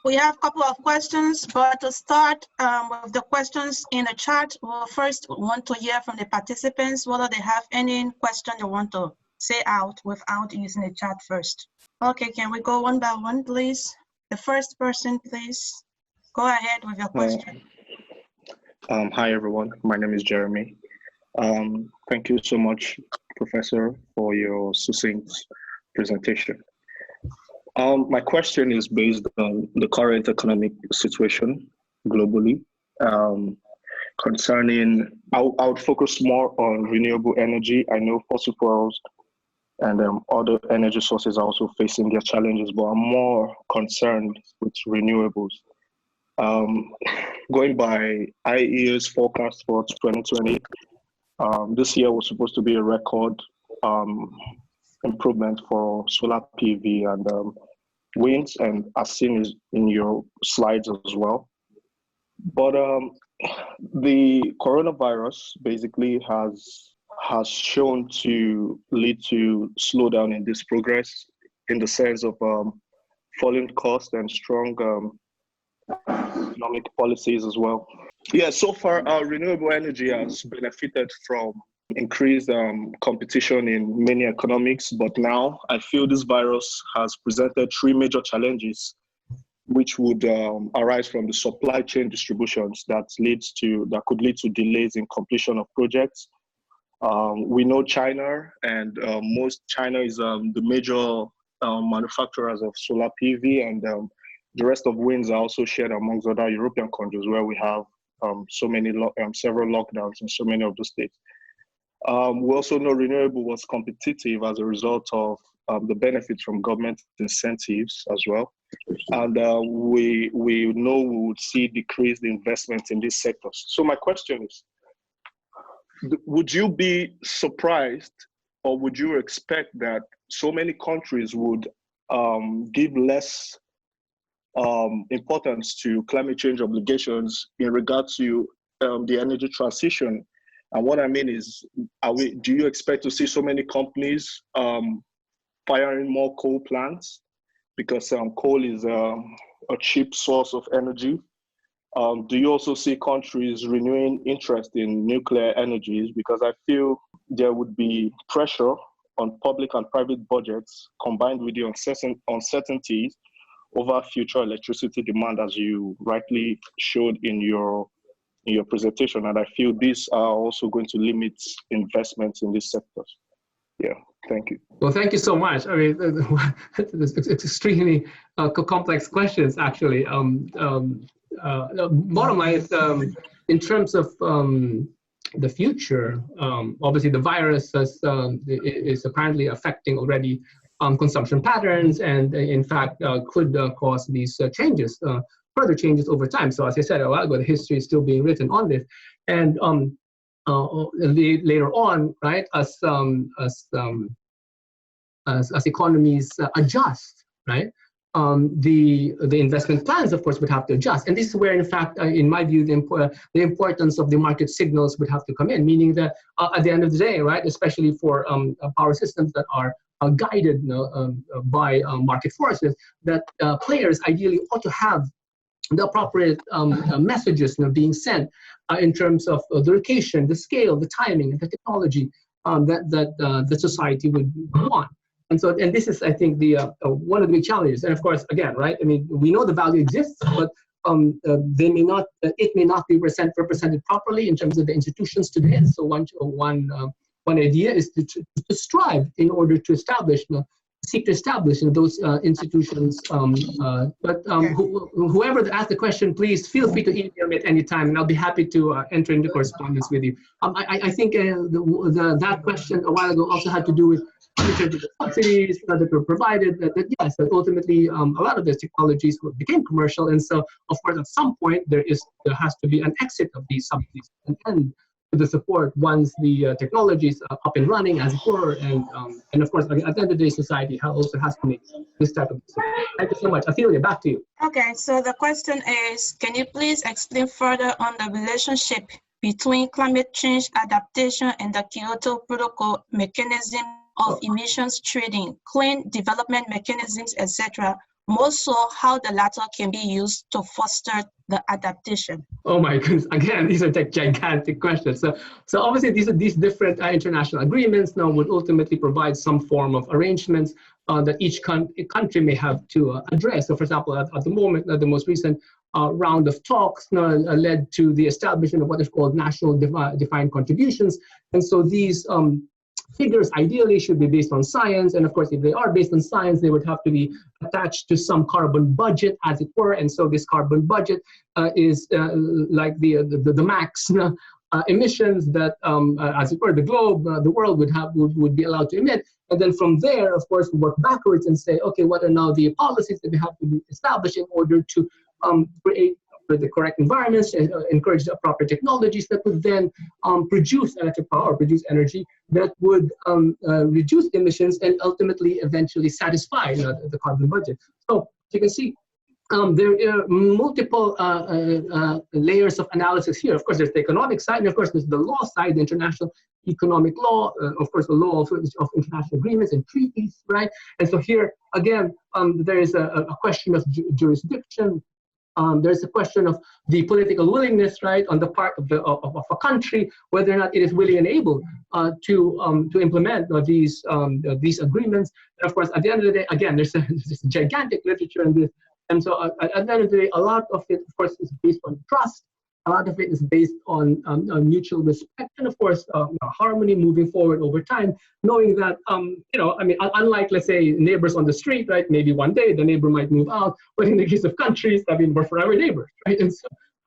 We have a couple of questions, but to start with the questions in the chat, we'll first want to hear from the participants whether they have any question they want to say out without using the chat first. Okay, can we go one by one, please? The first person, please. Go ahead with your question. Hi, everyone. My name is Jeremy. Thank you so much, Professor, for your succinct presentation. My question is based on the current economic situation globally. Concerning, I would focus more on renewable energy. I know fossil fuels and other energy sources are also facing their challenges, but I'm more concerned with renewables. Going by IEA's forecast for 2020, this year was supposed to be a record improvement for solar PV and winds, and as seen in your slides as well. But the coronavirus basically has shown to lead to slowdown in this progress in the sense of falling costs and strong economic policies as well. Yeah, so far our renewable energy has benefited from increased competition in many economics, but now I feel this virus has presented three major challenges which would arise from the supply chain distributions that could lead to delays in completion of projects. We know China, and China is the major manufacturers of solar PV, and the rest of winds are also shared amongst other European countries where we have several lockdowns in so many of the states. We also know renewable was competitive as a result of the benefits from government incentives as well. And we know we would see decreased investment in these sectors. So my question is, would you be surprised, or would you expect that so many countries would give less importance to climate change obligations in regard to the energy transition? And what I mean is, do you expect to see so many companies firing more coal plants because coal is a cheap source of energy? Do you also see countries renewing interest in nuclear energies? Because I feel there would be pressure on public and private budgets combined with the uncertainties over future electricity demand, as you rightly showed in your presentation. And I feel these are also going to limit investments in these sectors. Yeah, thank you. Well, thank you so much. I mean, it's extremely complex questions, actually. Bottom line is, in terms of the future, obviously the virus is apparently affecting already consumption patterns, and in fact could cause these changes, further changes over time. So as I said a while ago, the history is still being written on this, and later on, right, as economies adjust, right, the investment plans, of course, would have to adjust. And this is where, in fact, in my view, the importance of the market signals would have to come in, meaning that at the end of the day, right, especially for power systems that are guided by market forces, that players ideally ought to have the appropriate messages being sent in terms of the location, the scale, the timing, and the technology that the society would want. And so, and this is, I think, the one of the big challenges. And of course, again, right? I mean, we know the value exists, but they may not. It may not be represented properly in terms of the institutions today. And so, one idea is to strive in order to establish, seek to establish those institutions. Whoever asked the question, please feel free to email me at any time, and I'll be happy to enter into correspondence with you. I think that question a while ago also had to do with the subsidies that were provided. That yes, that ultimately a lot of these technologies became commercial, and so of course at some point there has to be an exit of these subsidies and end the support once the technology is up and running, as it were, and of course, at the end of the day, society also has to make this type of decision. Thank you so much. Ophelia, back to you. Okay, so the question is, can you please explain further on the relationship between climate change adaptation and the Kyoto Protocol mechanism of emissions trading, clean development mechanisms, etc., more so how the latter can be used to foster the adaptation? Oh my goodness! Again, these are like gigantic questions. So obviously these different international agreements now would ultimately provide some form of arrangements that each country may have to address. So, for example, at the moment, the most recent round of talks led to the establishment of what is called national defined contributions, and so these figures ideally should be based on science, and of course if they are based on science they would have to be attached to some carbon budget, as it were, and so this carbon budget is like the max emissions that as it were the world would be allowed to emit, and then from there of course work backwards and say, okay, what are now the policies that we have to be established in order to create the correct environments, encourage the proper technologies that would then produce electric power, produce energy that would reduce emissions and ultimately eventually satisfy the carbon budget. So you can see there are multiple layers of analysis here. Of course, there's the economic side, and of course, there's the law side, the international economic law, of course, the law of international agreements and treaties, right? And so here, again, there is a question of jurisdiction. There's a question of the political willingness, right, on the part of a country, whether or not it is willing and able to implement these agreements. And of course, at the end of the day, again, there's a gigantic literature in this, and so at the end of the day, a lot of it, of course, is based on trust. A lot of it is based on mutual respect, and of course, harmony moving forward over time, knowing that, unlike, let's say, neighbors on the street, right? Maybe one day the neighbor might move out, but in the case of countries, we're forever neighbors, right? And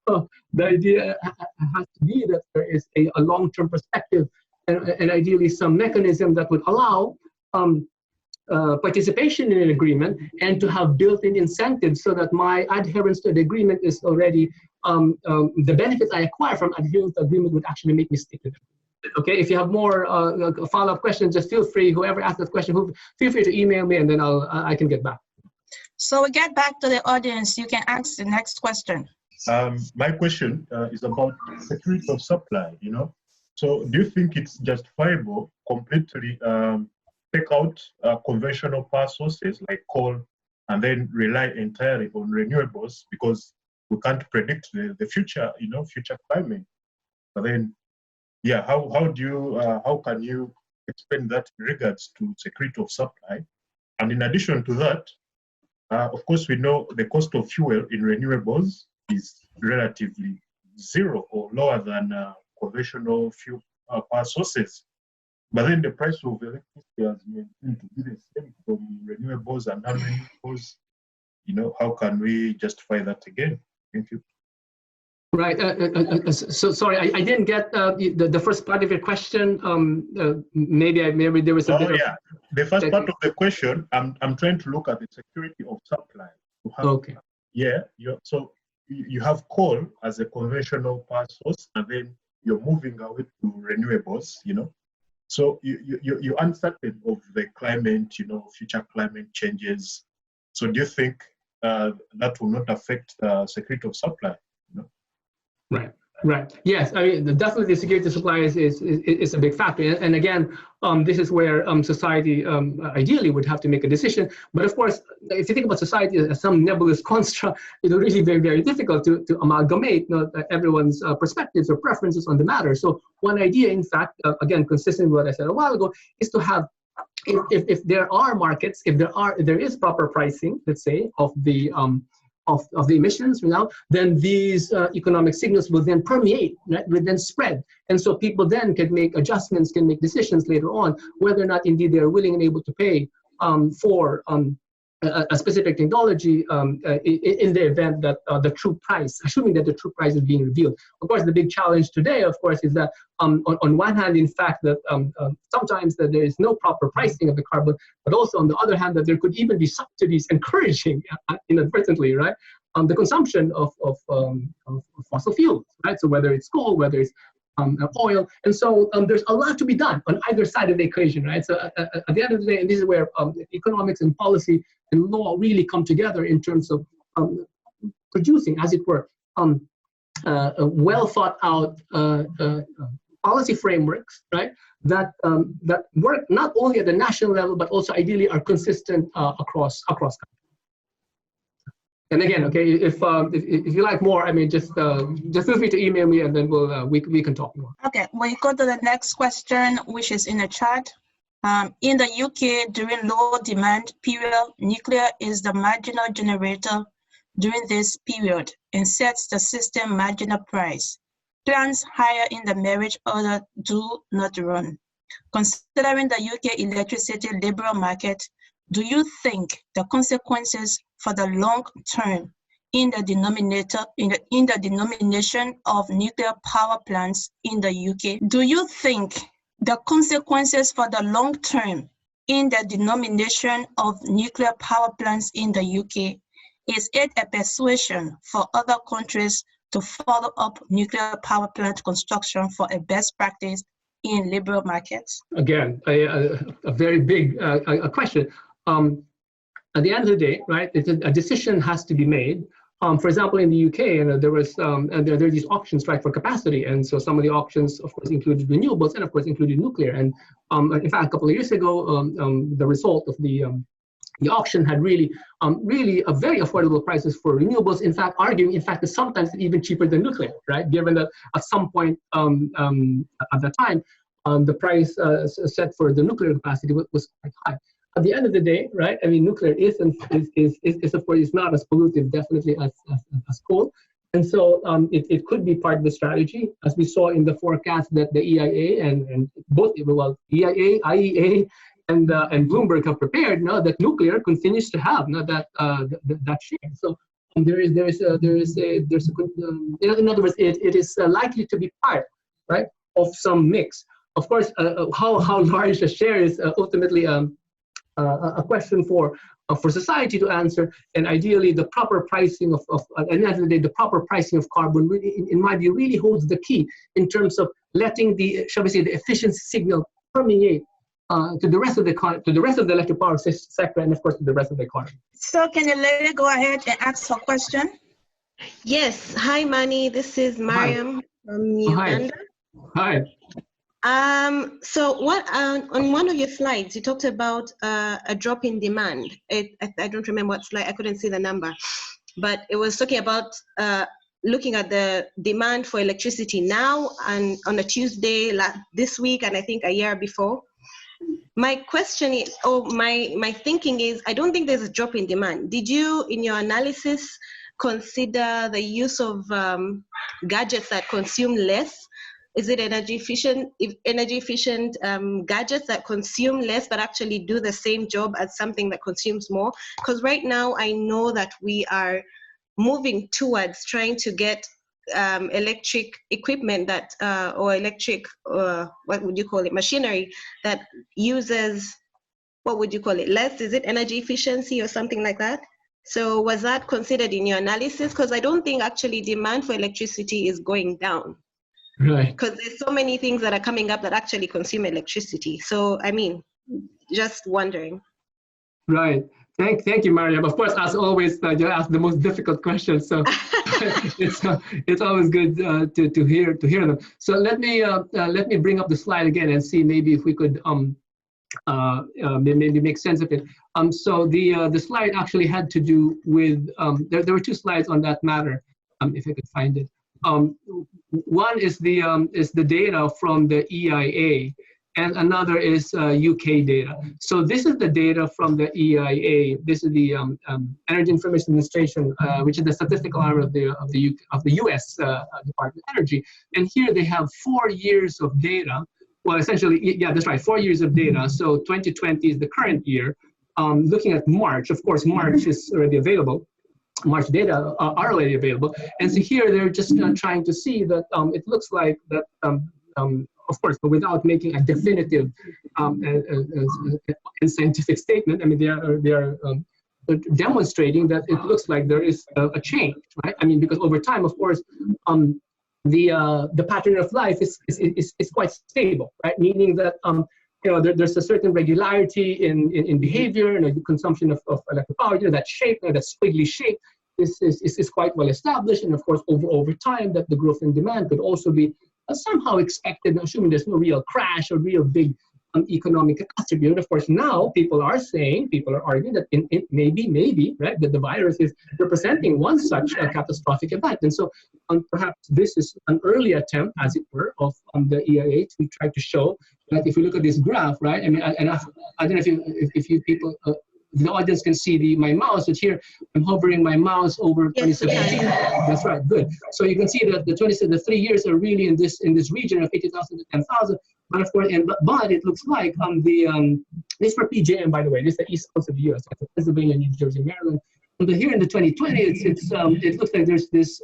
so the idea has to be that there is a long-term perspective and ideally some mechanism that would allow participation in an agreement and to have built-in incentives so that my adherence to the agreement is already the benefits I acquire from adhering to the agreement would actually make me stick with it. Okay, if you have more follow-up questions, just feel free, whoever asked that question, feel free to email me and then I can get back. So we get back to the audience. You can ask the next question. My question is about security of supply, So do you think it's justifiable completely take out conventional power sources like coal and then rely entirely on renewables because we can't predict the future, future climate? But then, how can you explain that in regards to security of supply? And in addition to that, of course, we know the cost of fuel in renewables is relatively zero or lower than conventional fuel power sources. But then the price of electricity has maintained to be the same from renewables and non-renewables. How can we justify that again? Thank you. Right. So sorry, I didn't get the first part of your question. Maybe there was a bit of... The first part of the question, I'm trying to look at the security of supply. Okay. Yeah. So you have coal as a conventional power source, and then you're moving away to renewables. So you're uncertain of the climate, future climate changes. So do you think that will not affect the security of supply? Right. Yes, I mean, definitely the security of supply is a big factor. And again, this is where society ideally would have to make a decision. But of course, if you think about society as some nebulous construct, it's really very, very difficult to amalgamate everyone's perspectives or preferences on the matter. So one idea, in fact, again, consistent with what I said a while ago, is to have, if there are markets, if there is proper pricing, let's say, of the emissions, then these economic signals will then permeate, right? Will then spread. And so people then can make adjustments, can make decisions later on, whether or not indeed they're willing and able to pay for a specific technology in the event that the true price, assuming that the true price is being revealed. Of course, the big challenge today, of course, is that on one hand, in fact, that sometimes that there is no proper pricing of the carbon, but also on the other hand, that there could even be subsidies encouraging inadvertently, right, the consumption of fossil fuels, right? So whether it's coal, whether it's oil, and so there's a lot to be done on either side of the equation, right? So at the end of the day, and this is where economics and policy and law really come together in terms of producing, as it were, well thought out policy frameworks, right? That work not only at the national level but also ideally are consistent across countries. And again, okay, if you like more, I mean, just feel free to email me, and then we can talk more. Okay, we go to the next question, which is in the chat. In the UK, during low demand period, nuclear is the marginal generator during this period and sets the system marginal price. Plants higher in the merit order do not run. Considering the UK electricity liberal market, do you think the consequences for the long term in the denomination of nuclear power plants in the UK? Do you think the consequences for the long term in the denomination of nuclear power plants in the UK, is it a persuasion for other countries to follow up nuclear power plant construction for a best practice in liberal markets? Again, a very big question. At the end of the day, right, a decision has to be made. For example, in the UK, there was there are these auctions, right, for capacity, and so some of the auctions, of course, included renewables and, of course, included nuclear. And in fact, a couple of years ago, the result of the auction had really a very affordable prices for renewables. In fact, arguing, that sometimes even cheaper than nuclear, right? Given that at some point at that time, the price set for the nuclear capacity was quite high. At the end of the day, right? I mean, nuclear is of course not as pollutive, definitely as coal, and so it could be part of the strategy, as we saw in the forecast that the EIA and both EIA, IEA, and Bloomberg have prepared. Now that nuclear continues to have that share. So in other words, it is likely to be part, right, of some mix. Of course, how large a share is ultimately a question for society to answer, and ideally the proper pricing of at the end of the day, the proper pricing of carbon really, in my view, really holds the key in terms of letting the, shall we say, the efficiency signal permeate to the rest of the electric power sector, and of course to the rest of the economy. So can you let it go ahead and ask a question? Yes. Hi, Manny. This is Mariam from Uganda. Hi. So what on one of your slides you talked about a drop in demand. I don't remember what slide. I couldn't see the number, but it was talking about looking at the demand for electricity now and on a Tuesday this week, and I think a year before. My question is, my thinking is, I don't think there's a drop in demand. Did you, in your analysis, consider the use of gadgets that consume less? Is it energy efficient gadgets that consume less but actually do the same job as something that consumes more? Because right now I know that we are moving towards trying to get electric equipment that or electric what would you call it, machinery that uses, what would you call it, less? Is it energy efficiency or something like that? So was that considered in your analysis? Because I don't think actually demand for electricity is going down. Right. Because there's so many things that are coming up that actually consume electricity. So, I mean, just wondering. Right. Thank you, Mariam. Of course, as always, you ask the most difficult questions, so it's always good to hear them. So let me bring up the slide again and see maybe if we could maybe make sense of it. So the slide actually had to do with there were two slides on that matter. If I could find it. One is the data from the EIA, and another is UK data. So this is the data from the EIA. This is the Energy Information Administration, which is the statistical arm of the US Department of Energy. And here they have 4 years of data. Well, essentially, yeah, that's right, 4 years of data. So 2020 is the current year. Looking at March, of course, March is already available. March data are already available, and so here they're just trying to see that it looks like that, of course, but without making a definitive and scientific statement. I mean, they are demonstrating that it looks like there is a change, right? I mean, because over time, of course, the pattern of life is quite stable, right? Meaning that there's a certain regularity in behavior, the consumption of electric power. That shape, that squiggly shape, is quite well established, and of course, over time, that the growth in demand could also be somehow expected, assuming there's no real crash or real big economic catastrophe. And of course, now people are arguing that maybe, right, that the virus is representing one such catastrophic event. And so perhaps this is an early attempt, as it were, of the EIA to try to show that if you look at this graph, right, I mean, I don't know if you people, the audience can see my mouse, but here I'm hovering my mouse over 2017. That's right, good. So you can see that the 3 years are really in this region of 80,000 to 10,000. But of course, but it looks like this for PJM, by the way, this is the east coast of the U.S., Pennsylvania, New Jersey, Maryland. But here in the 2020, it looks like there's this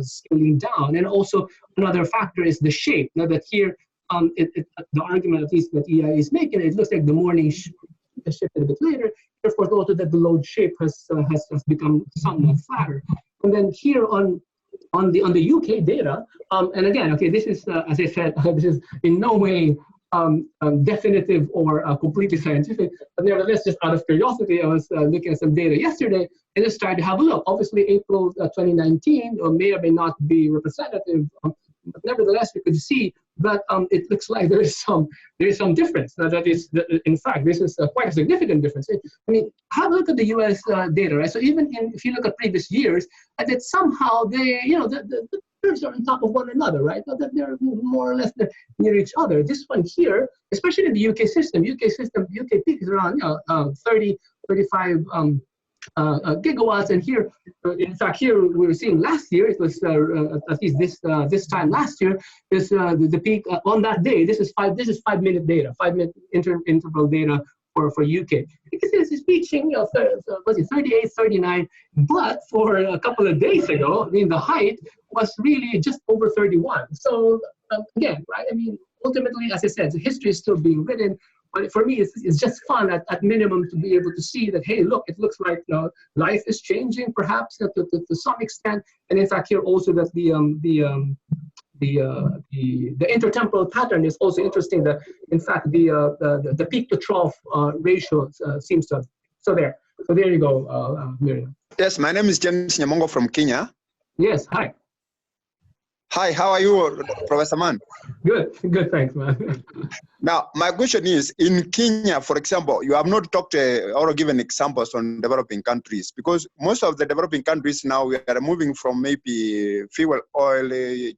scaling down, and also another factor is the shape. Now that here, the argument at least that EIA is making, it looks like the morning shifted a bit later. Of course, also that the load shape has become somewhat flatter. And then here on the UK data, and again, okay, this is as I said, this is in no way definitive or completely scientific, but nevertheless, just out of curiosity, I was looking at some data yesterday and just tried to have a look. Obviously, April 2019 may or may not be representative. But nevertheless, we could see that it looks like there is some difference. Now that is, in fact, this is quite a significant difference. I mean, have a look at the U.S. data, right? So even if you look at previous years, that somehow the curves are on top of one another, right? That they're more or less near each other. This one here, especially in the UK system, UK peak is around 30, 35. Gigawatts, and here, in fact, here we were seeing last year. It was at least this time last year. Is the peak on that day? This is 5 minute data, 5 minute interval data for UK. Because it's reaching 38, 39, but for a couple of days ago, I mean, the height was really just over 31. So again, right? I mean, ultimately, as I said, the history is still being written. But for me, it's just fun at minimum to be able to see that, hey, look, it looks like life is changing, perhaps to some extent, and in fact here also that the intertemporal pattern is also interesting. That in fact the peak to trough ratio seems to. So there you go, Miriam. Yes, my name is James Nyamongo from Kenya. Yes, hi. Hi, how are you, Professor Mann? Good, thanks, man. Now, my question is, in Kenya, for example, you have not talked or given examples on developing countries, because most of the developing countries now, we are moving from maybe fuel oil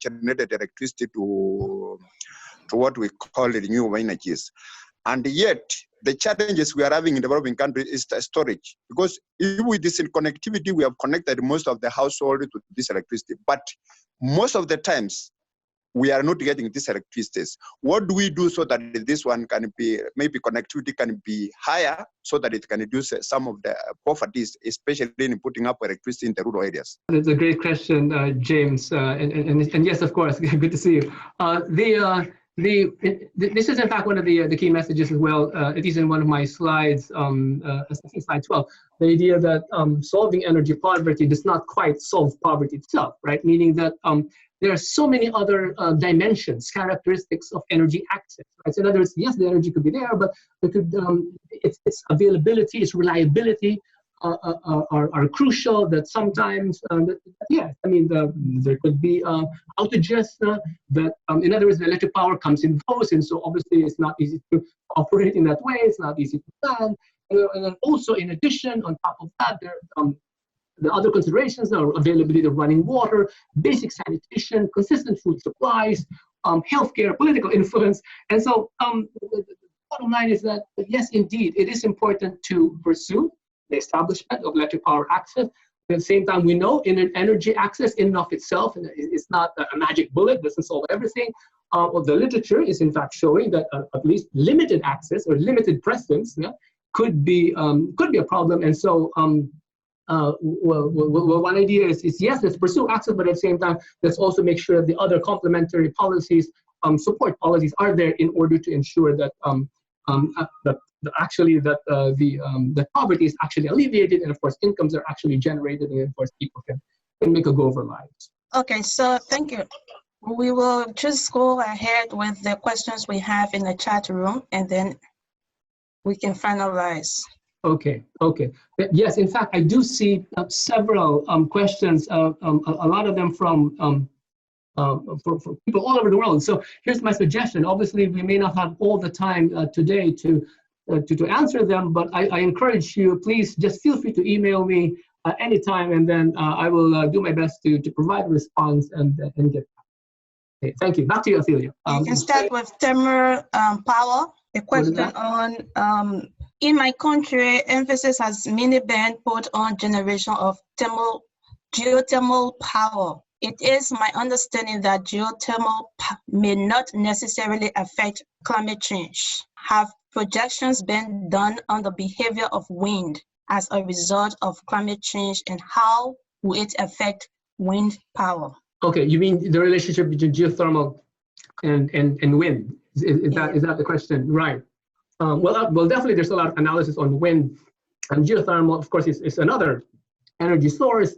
generated electricity to what we call renewable energies. And yet, the challenges we are having in developing countries is the storage. Because if with this connectivity, we have connected most of the household to this electricity. But most of the times, we are not getting this electricity. What do we do so that this one can be, maybe connectivity can be higher so that it can reduce some of the poverties, especially in putting up electricity in the rural areas? That's a great question, James. And yes, of course, good to see you. This is in fact one of the key messages as well. It is in one of my slides, I think slide 12, the idea that solving energy poverty does not quite solve poverty itself, right? Meaning that there are so many other dimensions, characteristics of energy access, right? So in other words, yes, the energy could be there, but it could, its availability, its reliability are crucial. That sometimes, yes, I mean, there could be outages that, in other words, the electric power comes and goes, and so obviously it's not easy to operate in that way. It's not easy to plan. And then also, in addition, on top of that, there the other considerations are availability of running water, basic sanitation, consistent food supplies, healthcare, political influence. And so the bottom line is that, yes, indeed, it is important to pursue the establishment of electric power access. At the same time, we know in energy access in and of itself, it's not a magic bullet, doesn't solve everything. The literature is in fact showing that at least limited access or limited presence could be a problem. And so one idea is yes, let's pursue access, but at the same time, let's also make sure that the other complementary policies, support policies are there in order to ensure that the poverty is actually alleviated, and of course incomes are actually generated, and of course people can make a go of their lives. Okay, so thank you. We will just go ahead with the questions we have in the chat room, and then we can finalize. Okay. Yes, in fact, I do see several questions, a lot of them from for people all over the world. So here's my suggestion. Obviously, we may not have all the time today to answer them, but I encourage you, please just feel free to email me anytime, and then I will do my best to provide a response and get back. Okay, thank you. Back to you, Ophelia. You can start with thermal power. A question on, in my country, emphasis has mainly been put on generation of geothermal power. It is my understanding that geothermal may not necessarily affect climate change. Have projections been done on the behavior of wind as a result of climate change, and how will it affect wind power? Okay, you mean the relationship between geothermal and wind? Is that the question? Right. Well, definitely there's a lot of analysis on wind, and geothermal, of course, is another energy source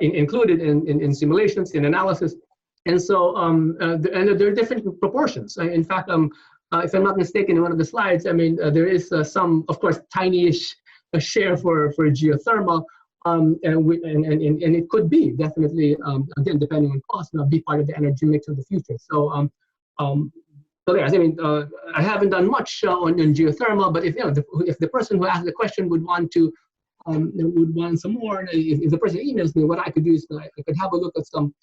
included in simulations, in analysis. And so, and there are different proportions. In fact, if I'm not mistaken, in one of the slides, I mean, there is some, of course, tiny-ish share for geothermal, and it could be definitely, again, depending on cost, be part of the energy mix of the future. So, yes, I mean, I haven't done much on geothermal, but if the person who asked the question would want some more, if the person emails me, what I could do is I could have a look at some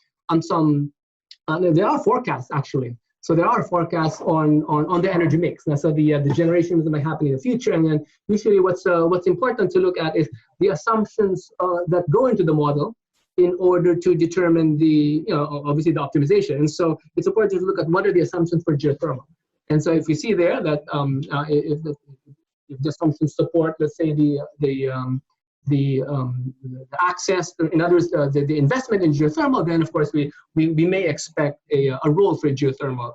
there are forecasts actually. So there are forecasts on the energy mix. Now, so the generations that might happen in the future, and then usually what's important to look at is the assumptions that go into the model in order to determine the obviously the optimization. And so it's important to look at what are the assumptions for geothermal. And so if you see there that if the assumptions support, let's say the access, in other words, the investment in geothermal, then of course we may expect a role for geothermal.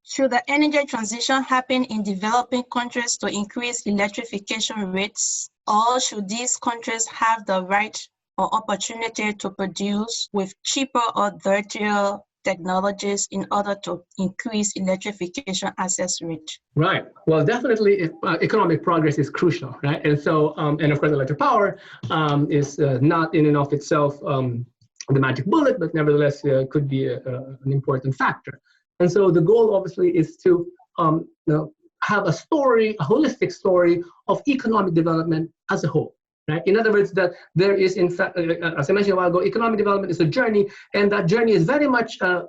Should the energy transition happen in developing countries to increase electrification rates, or should these countries have the right or opportunity to produce with cheaper or dirtier technologies in order to increase electrification access rate? Right. Well, definitely economic progress is crucial, right? And so, and of course, electric power is not in and of itself the magic bullet, but nevertheless could be an important factor. And so the goal obviously is to have a story, a holistic story of economic development as a whole. Right? In other words, that there is, in fact, as I mentioned a while ago, economic development is a journey, and that journey is very much a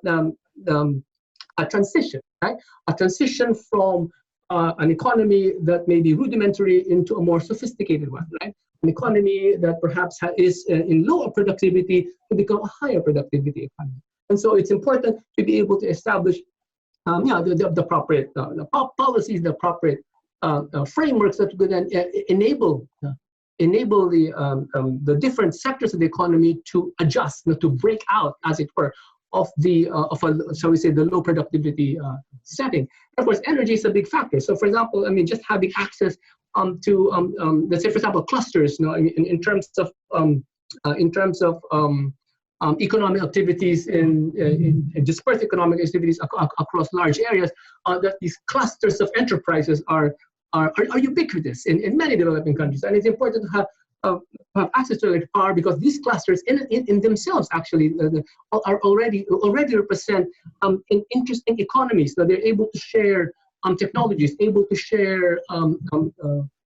transition, right? A transition from an economy that may be rudimentary into a more sophisticated one, right? An economy that perhaps is in lower productivity to become a higher productivity economy. And so it's important to be able to establish, the appropriate policies, the appropriate frameworks that could then enable the different sectors of the economy to adjust, to break out, as it were, of shall we say, the low productivity setting. Of course, energy is a big factor. So, for example, I mean, just having access to, let's say, for example, clusters, in terms of economic activities in dispersed economic activities across large areas, that these clusters of enterprises are ubiquitous in many developing countries, and it's important to have access to electric power, because these clusters in themselves actually are already represent interesting economies. So they're able to share technologies, able to share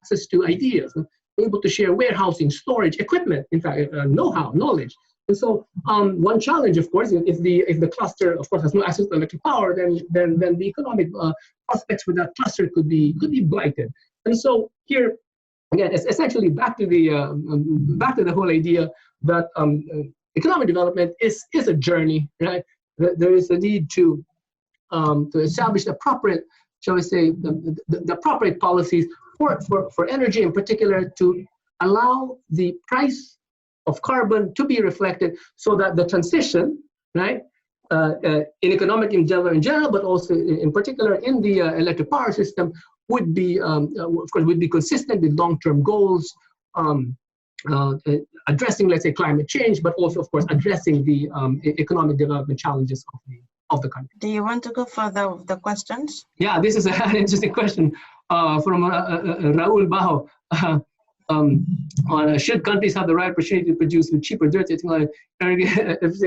access to ideas, able to share warehousing, storage, equipment, in fact, know-how, knowledge. And so one challenge, of course, if the cluster, of course, has no access to electric power, then the economic prospects for that cluster could be blighted. And so here, again, it's essentially back to the whole idea that economic development is a journey, right? There is a need to establish the appropriate, shall we say, the appropriate policies for energy in particular, to allow the price of carbon to be reflected, so that the transition, right, in economic in general, but also in particular in the electric power system, would be, of course, would be consistent with long-term goals, addressing, let's say, climate change, but also, of course, addressing the economic development challenges of the country. Do you want to go further with the questions? Yeah, this is an interesting question from Raul Bajo. should countries have the right opportunity to produce with cheaper, dirty technology? It's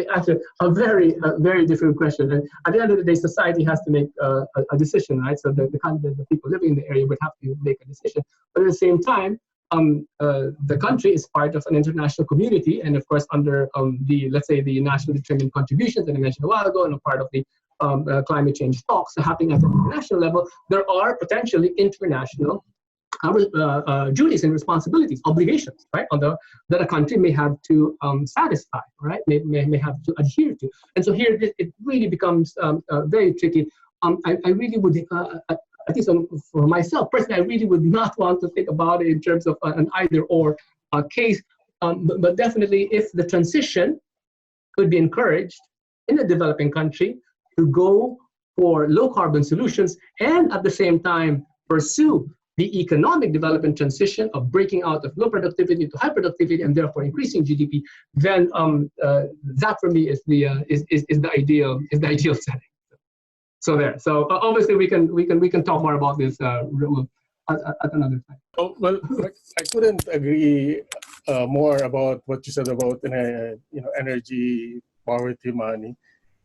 a very different question. And at the end of the day, society has to make a decision, right? So the people living in the area would have to make a decision. But at the same time, the country is part of an international community, and of course, under let's say the national determined contributions that I mentioned a while ago, and a part of the climate change talks happening at the international level, there are potentially international duties and responsibilities, obligations, right, that a country may have to satisfy, right, may have to adhere to. And so here it really becomes very tricky. I really would, I think for myself personally, I really would not want to think about it in terms of an either-or case. But definitely, if the transition could be encouraged in a developing country to go for low-carbon solutions and at the same time pursue the economic development transition of breaking out of low productivity to high productivity and therefore increasing GDP, then that for me is the ideal setting. So there. So obviously we can talk more about this at another time. Oh, well, I couldn't agree more about what you said about energy poverty, Manny.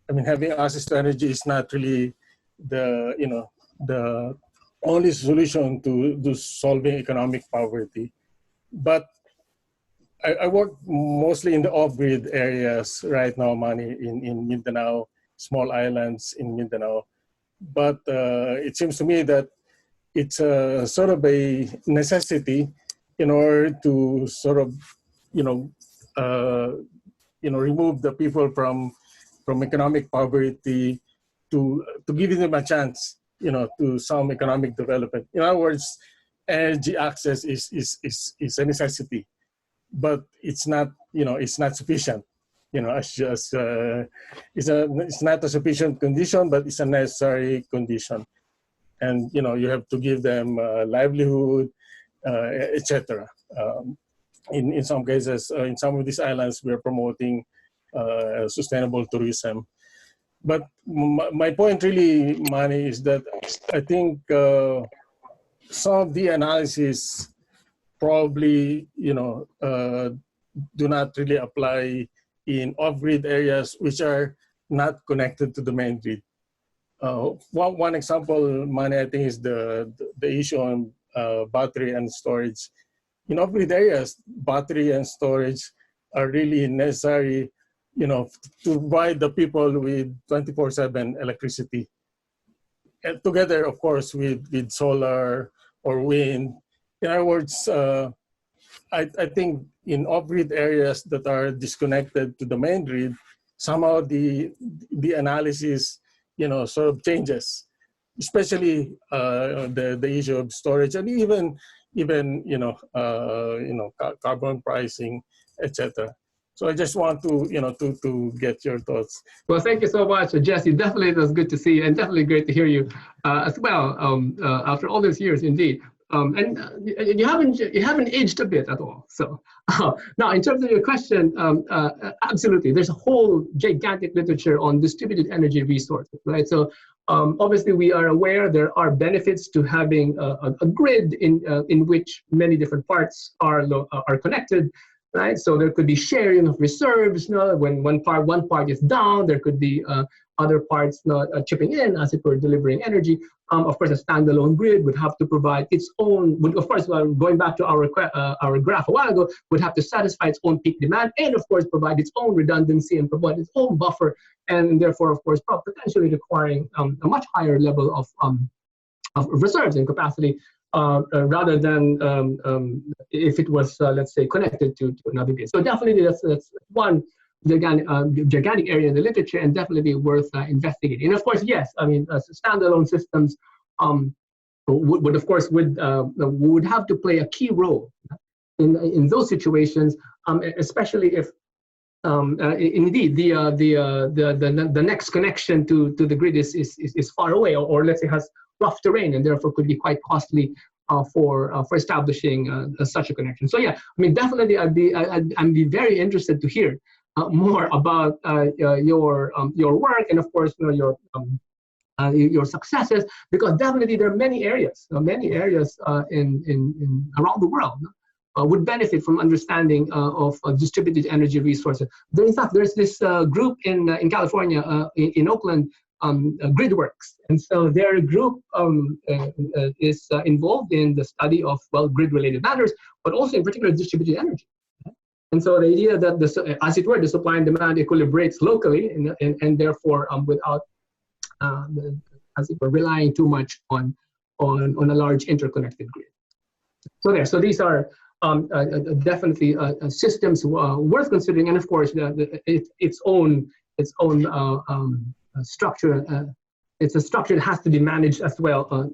I mean, having access to energy is not really the only solution to solving economic poverty. But I work mostly in the off-grid areas right now, Manny, in Mindanao, small islands in Mindanao. But it seems to me that it's a sort of a necessity in order to sort of, remove the people from economic poverty, to give them a chance, to some economic development. In other words, energy access is a necessity, but it's not, it's not sufficient. It's just it's not a sufficient condition, but it's a necessary condition. And you have to give them livelihood, etc. In some cases, in some of these islands, we are promoting sustainable tourism. But my point really, Manny, is that I think some of the analysis probably, do not really apply in off-grid areas which are not connected to the main grid. One example, Manny, I think is the issue on battery and storage. In off-grid areas, battery and storage are really necessary, to provide the people with 24/7 electricity. And together, of course, with solar or wind. In other words, I think in off-grid areas that are disconnected to the main grid, somehow the analysis, sort of changes, especially the issue of storage and even carbon pricing, etc. So I just want to to get your thoughts. Well, thank you so much, Jesse. Definitely, it was good to see you, and definitely great to hear you as well. After all these years, indeed. And you haven't aged a bit at all. So now, in terms of your question, absolutely, there's a whole gigantic literature on distributed energy resources, right? So obviously, we are aware there are benefits to having a grid in which many different parts are connected, right? So there could be sharing of reserves. When one part is down, there could be other parts chipping in, as it were, delivering energy. Of course, a standalone grid would have to provide its own, of course, going back to our graph a while ago, would have to satisfy its own peak demand and, of course, provide its own redundancy and provide its own buffer, and therefore, of course, potentially requiring a much higher level of reserves and capacity rather than if it was, let's say, connected to another grid. So definitely that's one gigantic area in the literature, and definitely worth investigating. And of course, yes, I mean, standalone systems would have to play a key role in those situations, especially if indeed the next connection to the grid is far away, or let's say has rough terrain, and therefore could be quite costly for establishing such a connection. So yeah, I mean, definitely I'd be very interested to hear more about your work, and of course, your successes, because definitely there are many areas in around the world would benefit from understanding of distributed energy resources. In fact, there's this group in California, in Oakland, GridWorks, and so their group is involved in the study of, well, grid-related matters, but also in particular distributed energy. And so the idea that, as it were, the supply and demand equilibrates locally, and therefore without, as it were, relying too much on a large interconnected grid. So these are definitely systems worth considering, and of course its own structure. It's a structure that has to be managed as well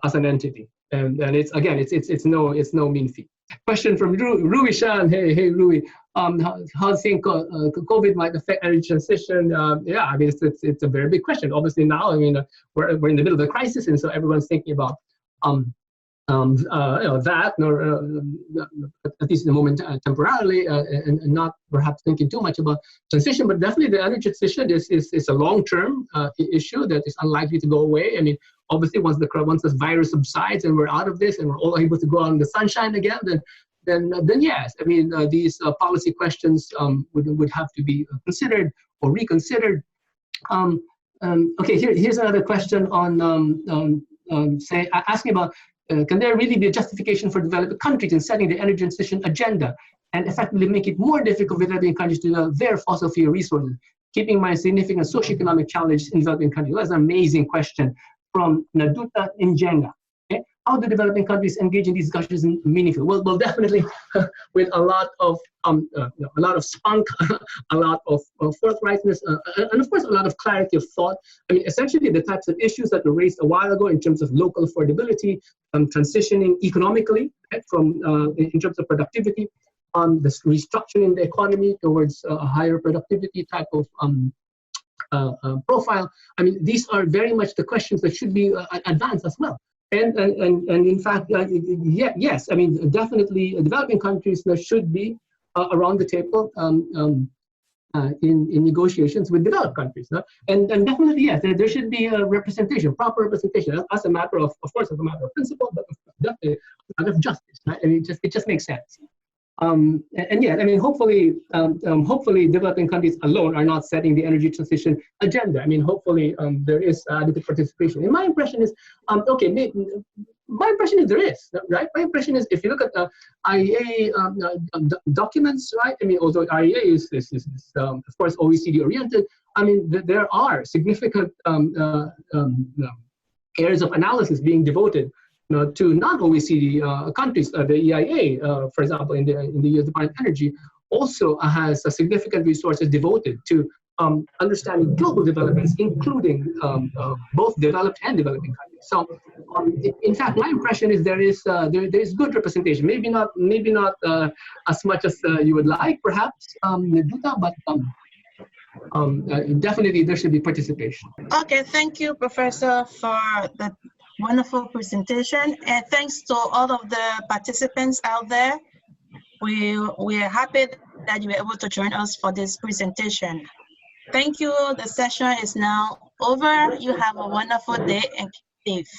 as an entity, and it's again it's no mean feat. Question from Rui Shan. Hey Rui, how do you think COVID might affect energy transition? Yeah, I mean it's a very big question. Obviously now, I mean we're in the middle of the crisis, and so everyone's thinking about that, or at least in the moment temporarily, and not perhaps thinking too much about transition. But definitely the energy transition is a long-term issue that is unlikely to go away. I mean, obviously once this virus subsides and we're out of this and we're all able to go out in the sunshine again, then yes, I mean these policy questions would have to be considered or reconsidered. Okay, here's another question on asking about. Can there really be a justification for developing countries in setting the energy transition agenda and effectively make it more difficult for developing countries to develop their fossil fuel resources, keeping in mind significant socioeconomic challenges in developing countries? That's an amazing question from Naduta Njenga. Okay? How do developing countries engage in these discussions meaningfully? Well, definitely with a lot of spunk, a lot of forthrightness, and of course a lot of clarity of thought. I mean, essentially the types of issues that were raised a while ago in terms of local affordability, transitioning economically, right, from in terms of productivity, the restructuring the economy towards a higher productivity type of profile. I mean, these are very much the questions that should be advanced as well. And in fact, yes, I mean, definitely developing countries should be around the table in negotiations with developed countries. No? And definitely, yes, there should be a representation, proper representation, as a matter of course, as a matter of principle, but definitely a matter of justice. Right? I mean, it just makes sense. And yeah, I mean, hopefully developing countries alone are not setting the energy transition agenda. I mean, hopefully there is adequate participation. And my impression is, my impression is there is, right? My impression is if you look at the IEA documents, right? I mean, although IEA is of course OECD oriented, I mean, there are significant areas of analysis being devoted to non-OECD countries. The EIA, for example, in the U.S. Department of Energy, also has significant resources devoted to understanding global developments, including both developed and developing countries. So, in fact, my impression is there is good representation. Maybe not as much as you would like, perhaps, but definitely there should be participation. Okay, thank you, Professor, for that wonderful presentation, and thanks to all of the participants out there. We are happy that you were able to join us for this presentation. Thank you. The session is now over. You have a wonderful day and keep safe.